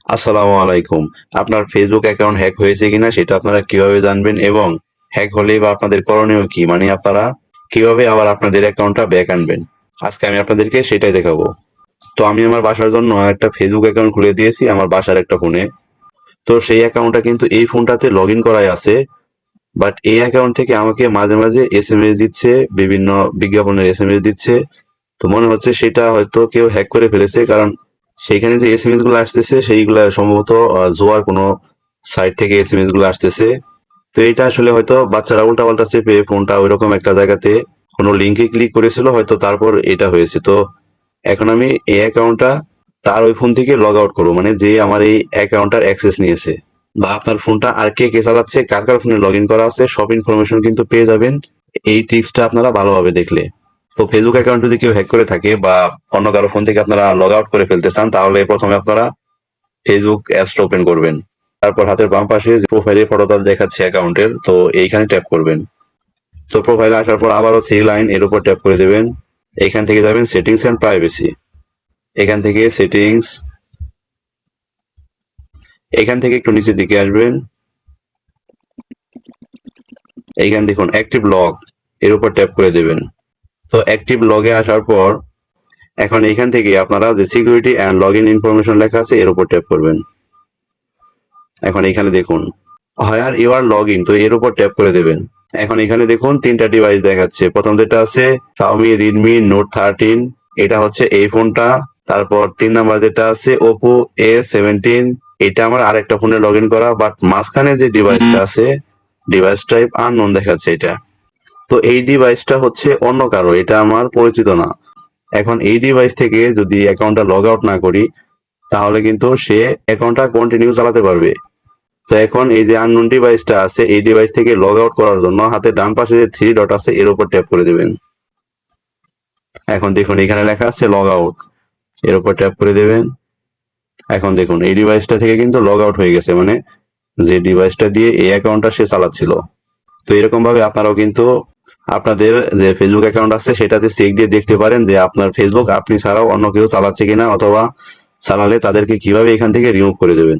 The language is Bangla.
আসসালামু আলাইকুম। আপনার ফেসবুক অ্যাকাউন্ট হ্যাক হয়েছে কিনা সেটা আপনারা কিভাবে জানবেন এবং হ্যাক হলেই বা আপনাদের করণীয় কি, মানে আপনারা কিভাবে আবার আপনাদের অ্যাকাউন্টটা ব্যাক আনবেন, আজকে আমি আপনাদেরকে সেটাই দেখাবো। তো আমি আমার বাসার জন্য একটা ফেসবুক অ্যাকাউন্ট খুলে দিয়েছি আমার বাসার একটা ফোনে। তো সেই অ্যাকাউন্টটা কিন্তু এই ফোনটাতে লগ ইন করাই আছে, বাট এই অ্যাকাউন্ট থেকে আমাকে মাঝে মাঝে এসএমএস দিচ্ছে, বিভিন্ন বিজ্ঞাপনের এসএমএস দিচ্ছে। তো মনে হচ্ছে সেটা হয়তো কেউ হ্যাক করে ফেলেছে, কারণ সেইখানে যে এসএমএস গুলো আসতেছে সেইগুলা সম্ভবত জোয়ার কোনো সাইট থেকে এসএমএস গুলো আসতেছে। তো এটা আসলে হয়তো বাচ্চারা উল্টাপাল্টা চেপে ফোনটা ওইরকম একটা জায়গাতে কোনো লিঙ্কে ক্লিক করেছিল, হয়তো তারপর এটা হয়েছে। তো এখন আমি এই অ্যাকাউন্টটা তার ওই ফোন থেকে লগ আউট করবো, মানে যে আমার এই অ্যাকাউন্টটার অ্যাক্সেস নিয়েছে, বা আপনার ফোনটা আর কে কে চালাচ্ছে, কার কার ফোনে লগ ইন করা আছে, সব ইনফরমেশন কিন্তু পেয়ে যাবেন এই ট্রিক্সটা আপনারা ভালোভাবে দেখলে। তো ফেসবুক অ্যাকাউন্ট যদি কেউ হ্যাক করে থাকে বা অন্য কারো ফোন থেকে আপনারা লগ আউট করে ফেলতে চান, তাহলে প্রথমে আপনারা ফেসবুক অ্যাপসটা ওপেন করবেন। তারপর হাতের বাম পাশে যে প্রোফাইলে ফটোটা দেখাচ্ছে অ্যাকাউন্টের, তো এইখানে ট্যাপ করবেন। তো প্রোফাইলে আসার পর আবারও থ্রি লাইন এর উপর ট্যাপ করে দেবেন। এইখান থেকে যাবেন সেটিংস এন্ড প্রাইভেসি। এখান থেকে সেটিংস, এখান থেকে একটু নিচের দিকে আসবেন। এইখান দেখুন অ্যাক্টিভ লগ, এর উপর ট্যাপ করে দেবেন। তো অ্যাক্টিভ লগে আসার পর এখন এইখান থেকে আপনারা যে security and log in information লেখা আছে এর উপর ট্যাপ করবেন। এখন এখানে দেখুন হায়ার ইউর লগ ইন, তো এর উপর ট্যাপ করে দেবেন। এখন এখানে দেখুন তিনটা ডিভাইস দেখাচ্ছে। প্রথম যেটা আছে Xiaomi Redmi Note 13, এটা হচ্ছে এই ফোনটা। তারপর 3 নাম্বার যেটা আছে Oppo A17, এটা আমার আরেকটা ফোনে লগ ইন করা, বাট মাঝখানে যে ডিভাইসটা আছে ডিভাইস টাইপ আননোন দেখাচ্ছে এটা। তো এই ডিভাইসটা হচ্ছে অন্য কারো, এটা আমার পরিচিত না। এখন এই ডিভাইস থেকে যদি অ্যাকাউন্টটা লগ আউট না করি, তাহলে কিন্তু সে অ্যাকাউন্টটা কন্টিনিউ চালাতে পারবে। তো এখন এই যে আননোন ডিভাইসটা আছে, এই ডিভাইস থেকে লগ আউট করার জন্য হাতের ডান পাশে যে থ্রি ডট আছে এর উপর ট্যাপ করে দেবেন। এখন দেখুন এখানে লেখা আছে লগ আউট, এর উপর ট্যাপ করে দেবেন। এখন দেখুন এই ডিভাইসটা থেকে কিন্তু লগ আউট হয়ে গেছে, মানে যে ডিভাইসটা দিয়ে এই অ্যাকাউন্টটা সে চালাচ্ছিল। তো এরকম ভাবে আপনারাও কিন্তু আপনাদের যে ফেসবুক অ্যাকাউন্ট আছে সেটাতে চেক দিয়ে দেখতে পারেন যে আপনার ফেসবুক আপনি ছাড়াও অন্য কেউ চালাচ্ছে কিনা, অথবা চালালে তাদেরকে কিভাবে এখান থেকে রিমুভ করে দেবেন।